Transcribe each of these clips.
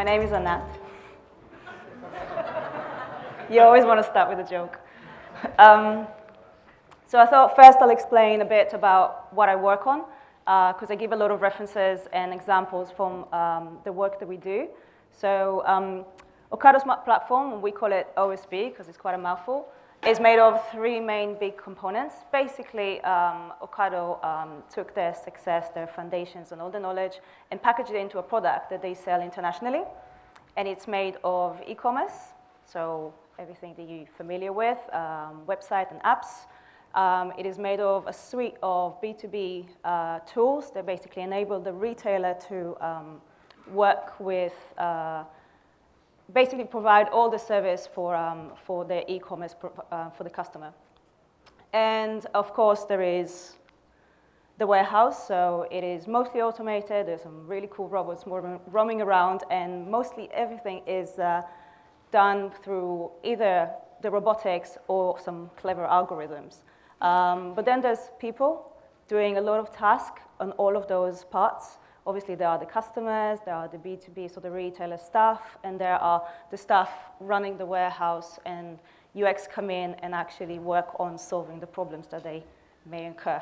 My name is Anat. You always want to start with a joke. So I thought first I'll explain a bit about what I work on, because I give a lot of references and examples from the work that we do. So Ocado's platform, we call it OSB because it's quite a mouthful, is made of three main big components. Basically, Ocado took their success, their foundations, and all the knowledge and packaged it into a product that they sell internationally. And it's made of e-commerce, so everything that you're familiar with, website and apps. It is made of a suite of B2B tools that basically enable the retailer to work with, basically provide all the service for their e-commerce for the customer. And of course, there is the warehouse, so it is mostly automated. There's some really cool robots roaming around, and mostly everything is done through either the robotics or some clever algorithms. But then there's people doing a lot of tasks on all of those parts. Obviously, there are the customers, there are the B2B, so the retailer staff, and there are the staff running the warehouse, and UX come in and actually work on solving the problems that they may incur.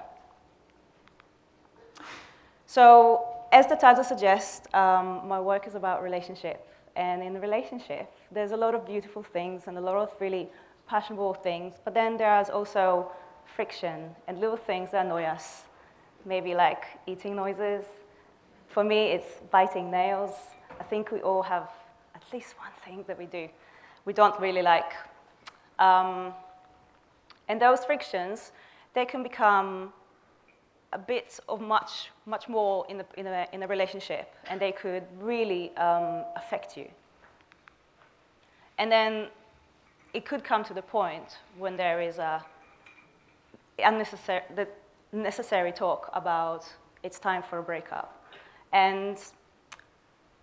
So, as the title suggests, my work is about relationship. And in the relationship, there's a lot of beautiful things and a lot of really passionate things, but then there's also friction and little things that annoy us, maybe like eating noises. For me, it's biting nails. I think we all have at least one thing that we don't really like. And those frictions, they can become a bit of much more in a relationship, and they could really affect you. And then it could come to the point when there is the necessary talk about it's time for a breakup. And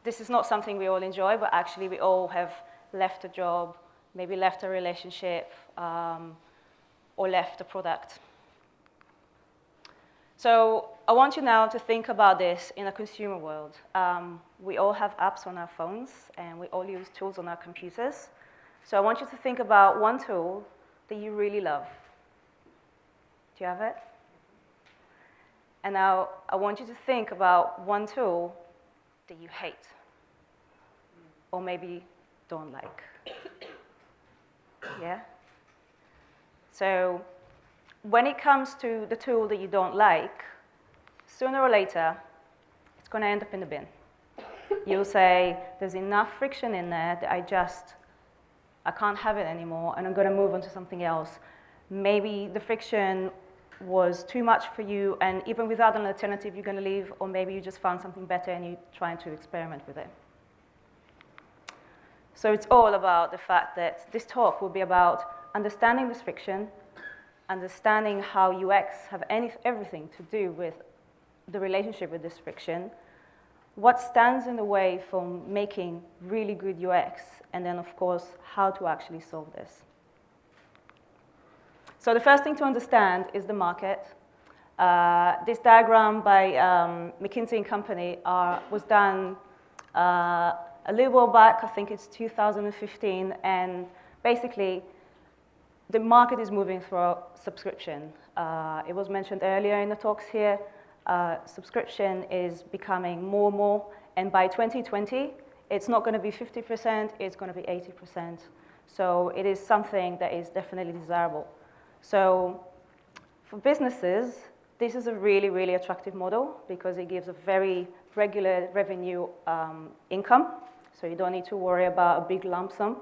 this is not something we all enjoy, but actually we all have left a job, maybe left a relationship, or left a product. So I want you now to think about this in a consumer world. We all have apps on our phones, and we all use tools on our computers. So I want you to think about one tool that you really love. Do you have it? And now I want you to think about one tool that you hate, or maybe don't like. Yeah? So when it comes to the tool that you don't like, sooner or later, it's going to end up in the bin. You'll say, there's enough friction in there that I can't have it anymore, and I'm going to move on to something else. Maybe the friction was too much for you, and even without an alternative, you're going to leave, or maybe you just found something better and you're trying to experiment with it. So it's all about the fact that this talk will be about understanding this friction, understanding how UX have everything to do with the relationship with this friction, what stands in the way from making really good UX, and then, of course, how to actually solve this. So the first thing to understand is the market. This diagram by McKinsey & Company was done a little while back. I think it's 2015, and basically, the market is moving through subscription. It was mentioned earlier in the talks here. Subscription is becoming more and more, and by 2020, it's not going to be 50%, it's going to be 80%. So it is something that is definitely desirable. So for businesses, this is a really, really attractive model because it gives a very regular revenue income, so you don't need to worry about a big lump sum.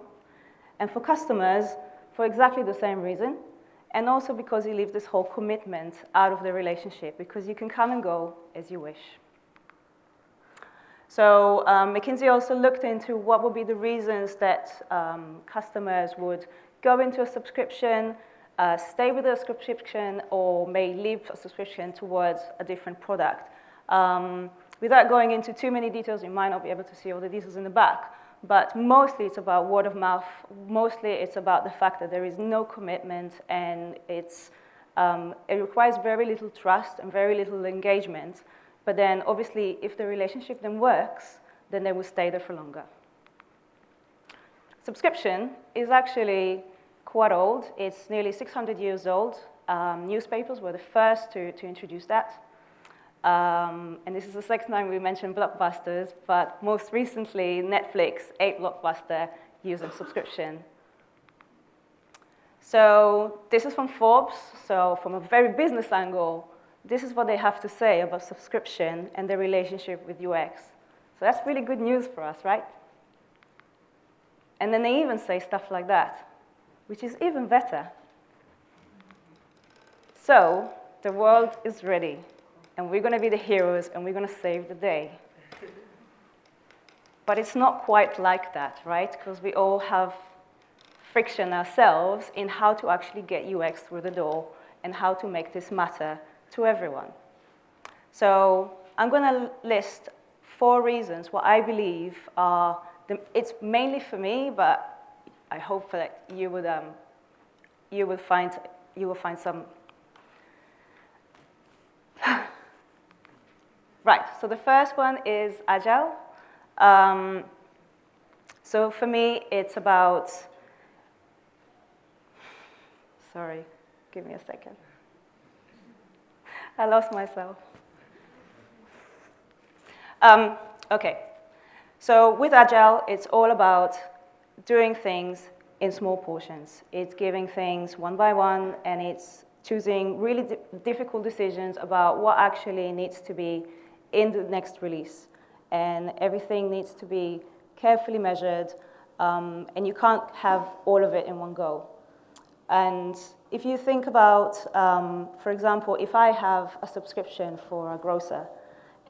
And for customers, for exactly the same reason, and also because you leave this whole commitment out of the relationship, because you can come and go as you wish. So McKinsey also looked into what would be the reasons that customers would go into a subscription, stay with a subscription, or may leave a subscription towards a different product. Without going into too many details, you might not be able to see all the details in the back, but mostly it's about word of mouth. Mostly it's about the fact that there is no commitment, and it requires very little trust and very little engagement. But then, obviously, if the relationship then works, then they will stay there for longer. Subscription is actually quite old. It's nearly 600 years old. Newspapers were the first to introduce that. And this is the second time we mentioned blockbusters, but most recently, Netflix, a blockbuster using subscription. So this is from Forbes. So from a very business angle, this is what they have to say about subscription and their relationship with UX. So that's really good news for us, right? And then they even say stuff like that, which is even better. So the world is ready, and we're going to be the heroes, and we're going to save the day. But it's not quite like that, right? Because we all have friction ourselves in how to actually get UX through the door and how to make this matter to everyone. So I'm going to list 4 reasons what I believe are, it's mainly for me, but I hope that you will find some. Right, so the first one is agile. So for me, it's about, sorry, give me a second. I lost myself. Okay, so with agile, it's all about doing things in small portions. It's giving things one by one, and it's choosing really difficult decisions about what actually needs to be in the next release. And everything needs to be carefully measured, and you can't have all of it in one go. And if you think about, for example, if I have a subscription for a grocer,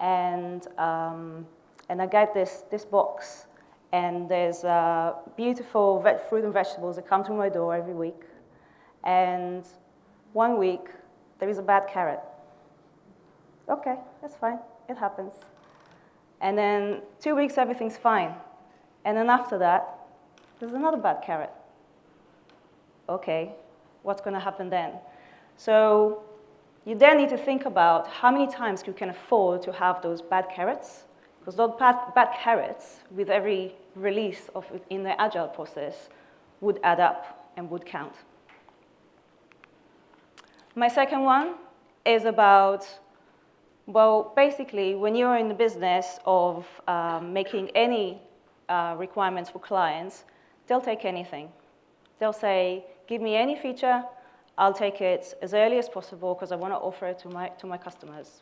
and I get this box, and there's beautiful fruit and vegetables that come to my door every week, and one week there is a bad carrot. Okay, that's fine, it happens. And then 2 weeks, everything's fine. And then after that, there's another bad carrot. Okay, what's going to happen then? So you then need to think about how many times you can afford to have those bad carrots, because those bad carrots, with every release in the agile process, would add up and would count. My second one is about, well, basically, when you're in the business of making any requirements for clients, they'll take anything. They'll say, give me any feature, I'll take it as early as possible because I want to offer it to my customers.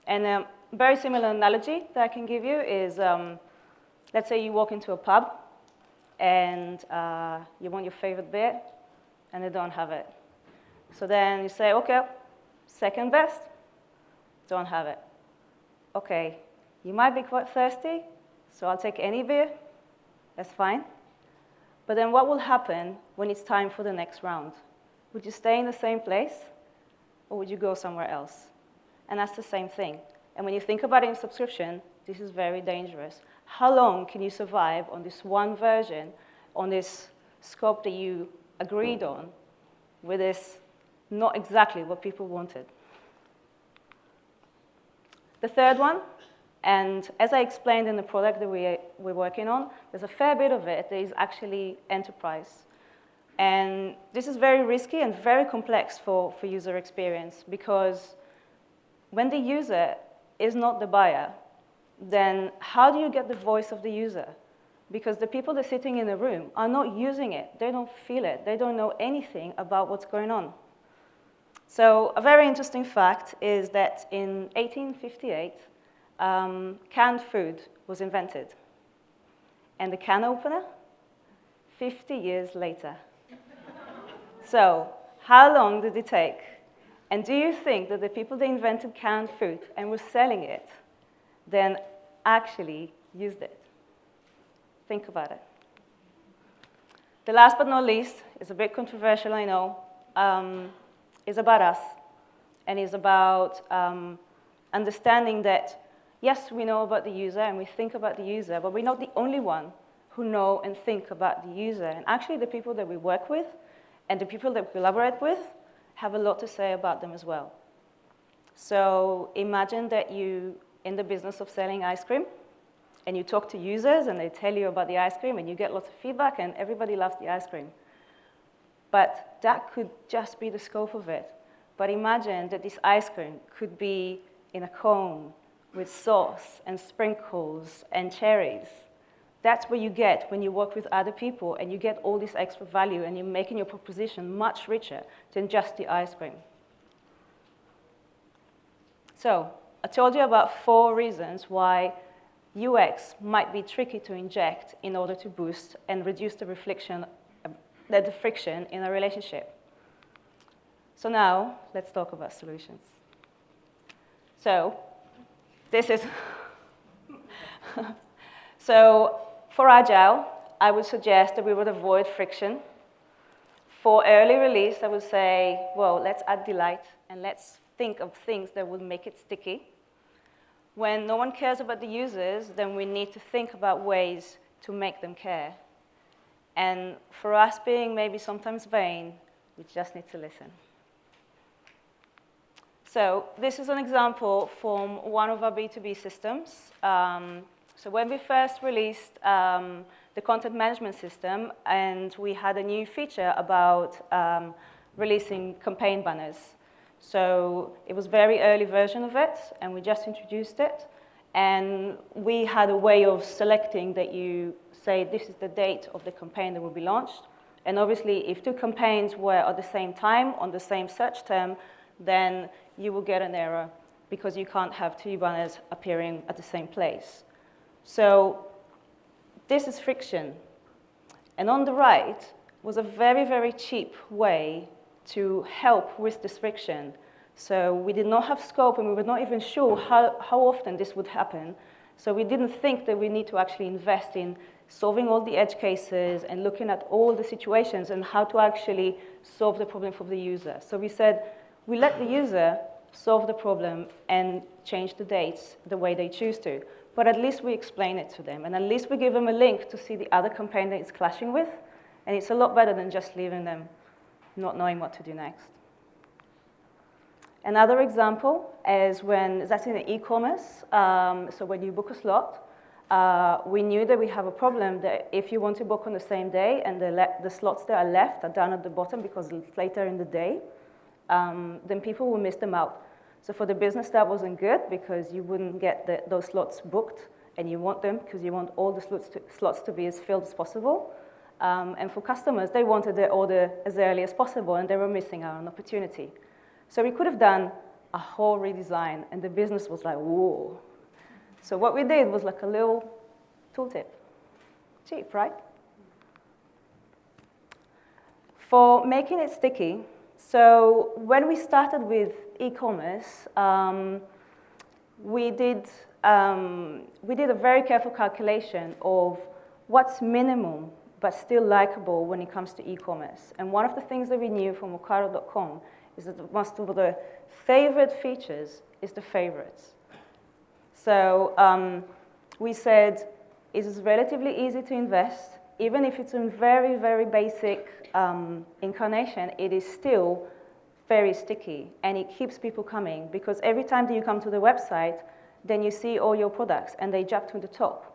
And a very similar analogy that I can give you is, let's say you walk into a pub and you want your favorite beer and they don't have it. So then you say, okay, second best, don't have it. Okay, you might be quite thirsty, so I'll take any beer, that's fine. But then what will happen when it's time for the next round? Would you stay in the same place, or would you go somewhere else? And that's the same thing. And when you think about it in subscription, this is very dangerous. How long can you survive on this one version, on this scope that you agreed on, with this not exactly what people wanted? The third one, and as I explained in the product that we're working on, there's a fair bit of it that is actually enterprise. And this is very risky and very complex for user experience, because when the user is not the buyer, then how do you get the voice of the user? Because the people that are sitting in the room are not using it. They don't feel it. They don't know anything about what's going on. So a very interesting fact is that in 1858, canned food was invented. And the can opener, 50 years later. So how long did it take? And do you think that the people that invented canned food and were selling it then actually used it? Think about it. The last but not least is a bit controversial, I know, is about us, and is about understanding that, yes, we know about the user and we think about the user, but we're not the only one who know and think about the user. And actually, the people that we work with and the people that we collaborate with have a lot to say about them as well. So imagine that you in the business of selling ice cream, and you talk to users, and they tell you about the ice cream, and you get lots of feedback, and everybody loves the ice cream. But that could just be the scope of it. But imagine that this ice cream could be in a cone with sauce and sprinkles and cherries. That's what you get when you work with other people, and you get all this extra value, and you're making your proposition much richer than just the ice cream. So I told you about 4 reasons why UX might be tricky to inject in order to boost and reduce the friction in a relationship. So now, let's talk about solutions. So this is, so for Agile, I would suggest that we would avoid friction. For early release, I would say, well, let's add delight, and let's think of things that will make it sticky. When no one cares about the users, then we need to think about ways to make them care. And for us being maybe sometimes vain, we just need to listen. So this is an example from one of our B2B systems. So when we first released the content management system, and we had a new feature about releasing campaign banners. So it was a very early version of it, and we just introduced it. And we had a way of selecting that you say this is the date of the campaign that will be launched. And obviously, if 2 campaigns were at the same time on the same search term, then you will get an error because you can't have 2 banners appearing at the same place. So this is friction. And on the right was a very, very cheap way to help with this friction. So we did not have scope, and we were not even sure how often this would happen. So we didn't think that we need to actually invest in solving all the edge cases and looking at all the situations and how to actually solve the problem for the user. So we said, we let the user solve the problem and change the dates the way they choose to. But at least we explain it to them, and at least we give them a link to see the other campaign that it's clashing with, and it's a lot better than just leaving them not knowing what to do next. Another example is when, that's in the e-commerce, so when you book a slot, we knew that we have a problem that if you want to book on the same day and the slots that are left are down at the bottom because it's later in the day, then people will miss them out. So for the business, that wasn't good because you wouldn't get those slots booked, and you want them because you want all the slots to be as filled as possible. And for customers, they wanted their order as early as possible, and they were missing out on an opportunity. So we could have done a whole redesign, and the business was like, whoa. So what we did was like a little tooltip. Cheap, right? For making it sticky, so when we started with e-commerce, we did a very careful calculation of what's minimum but still likable when it comes to e-commerce. And one of the things that we knew from Ocado.com is that most of the favorite features is the favorites. So we said it is relatively easy to invest. Even if it's in very, very basic incarnation, it is still very sticky, and it keeps people coming, because every time that you come to the website, then you see all your products, and they jump to the top.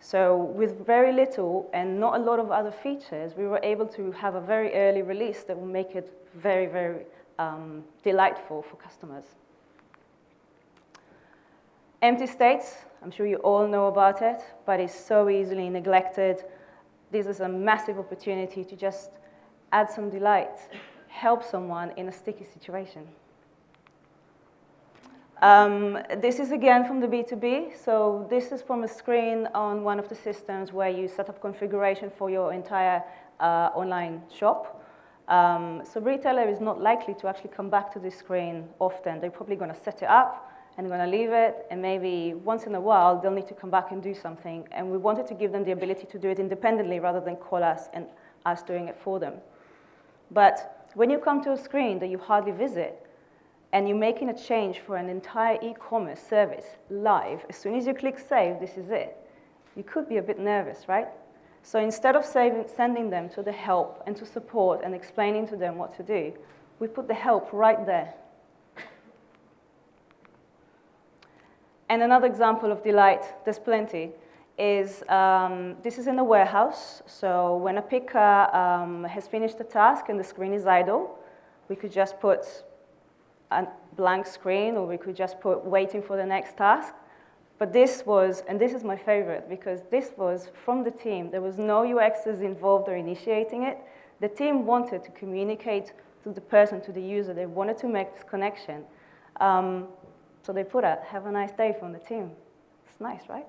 So with very little and not a lot of other features, we were able to have a very early release that will make it very, very delightful for customers. Empty states, I'm sure you all know about it, but it's so easily neglected. This is a massive opportunity to just add some delight, help someone in a sticky situation. This is again from the B2B. So this is from a screen on one of the systems where you set up configuration for your entire online shop. So retailer is not likely to actually come back to this screen often. They're probably going to set it up and going to leave it, and maybe once in a while they'll need to come back and do something. And we wanted to give them the ability to do it independently rather than call us and us doing it for them. But when you come to a screen that you hardly visit, and you're making a change for an entire e-commerce service live, as soon as you click save, this is it, you could be a bit nervous, right? So instead of sending them to the help and to support and explaining to them what to do, we put the help right there. And another example of delight, there's plenty. is, this is in the warehouse. So when a picker has finished the task and the screen is idle, we could just put a blank screen, or we could just put waiting for the next task. But this was, and this is my favorite, because this was from the team. There was no UXers involved or initiating it. The team wanted to communicate to the person, to the user. They wanted to make this connection. So they put out, "Have a nice day" from the team. It's nice, right?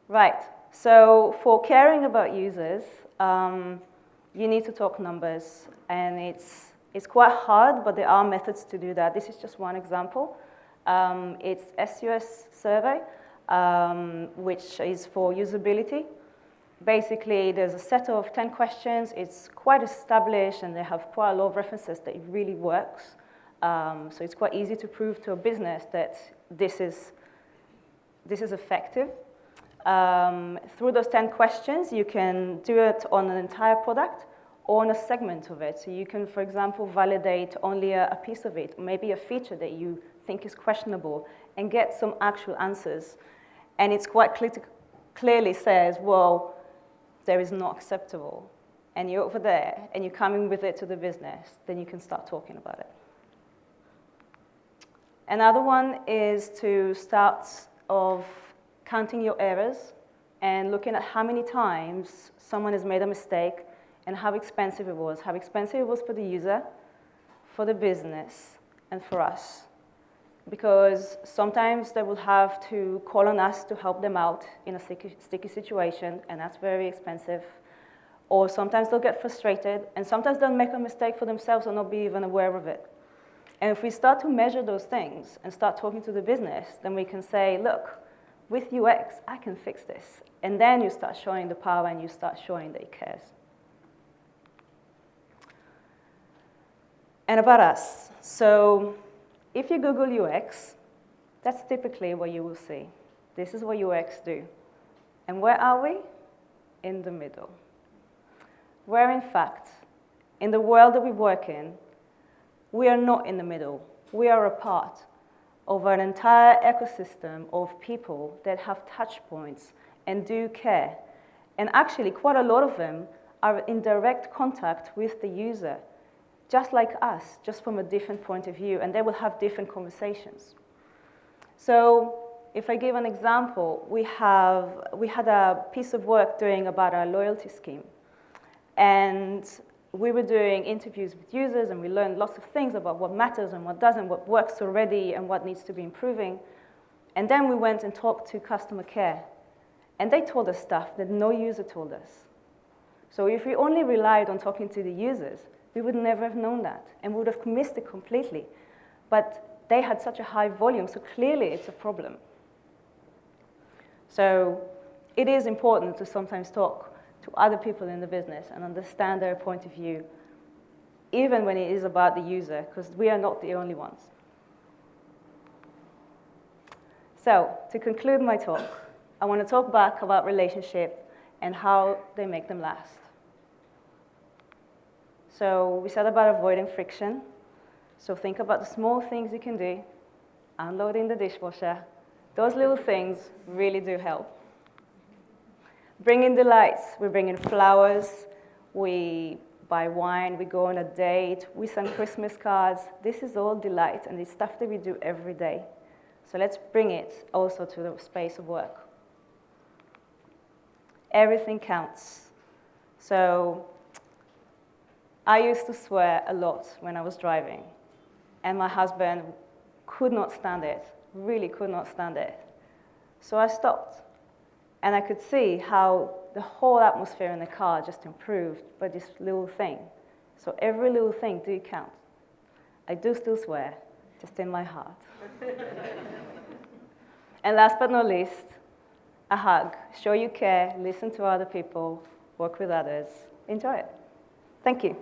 Right, so for caring about users, you need to talk numbers. And it's quite hard, but there are methods to do that. This is just one example. It's SUS survey, which is for usability. Basically, there's a set of 10 questions. It's quite established, and they have quite a lot of references that it really works. So it's quite easy to prove to a business that this is effective. Through those 10 questions, you can do it on an entire product or on a segment of it. So you can, for example, validate only a piece of it, maybe a feature that you think is questionable, and get some actual answers. And it's quite clearly says, well, there is not acceptable. And you're over there, and you're coming with it to the business, then you can start talking about it. Another one is to start of counting your errors and looking at how many times someone has made a mistake and how expensive it was. How expensive it was for the user, for the business, and for us. Because sometimes they will have to call on us to help them out in a sticky situation, and that's very expensive. Or sometimes they'll get frustrated, and sometimes they'll make a mistake for themselves and not be even aware of it. And if we start to measure those things and start talking to the business, then we can say, look, with UX, I can fix this. And then you start showing the power, and you start showing that it cares. And about us. So if you Google UX, that's typically what you will see. This is what UX do. And where are we? In the middle. Where, in fact, in the world that we work in, we are not in the middle. We are a part of an entire ecosystem of people that have touch points and do care. And actually, quite a lot of them are in direct contact with the user, just like us, just from a different point of view, and they will have different conversations. So if I give an example, we had a piece of work doing about our loyalty scheme. And we were doing interviews with users, and we learned lots of things about what matters and what doesn't, what works already and what needs to be improving. And then we went and talked to customer care. And they told us stuff that no user told us. So if we only relied on talking to the users, we would never have known that, and we would have missed it completely. But they had such a high volume, so clearly it's a problem. So it is important to sometimes talk to other people in the business and understand their point of view, even when it is about the user, because we are not the only ones. So to conclude my talk, I want to talk back about relationship and how they make them last. So we said about avoiding friction. So think about the small things you can do, unloading the dishwasher. Those little things really do help. Bring in delights. We bring in flowers. We buy wine. We go on a date. We send Christmas cards. This is all delight, and it's stuff that we do every day. So let's bring it also to the space of work. Everything counts. So I used to swear a lot when I was driving, and my husband could not stand it, really could not stand it. So I stopped, and I could see how the whole atmosphere in the car just improved by this little thing. So every little thing do count. I do still swear, just in my heart. And last but not least, a hug. Show you care, listen to other people, work with others. Enjoy it. Thank you.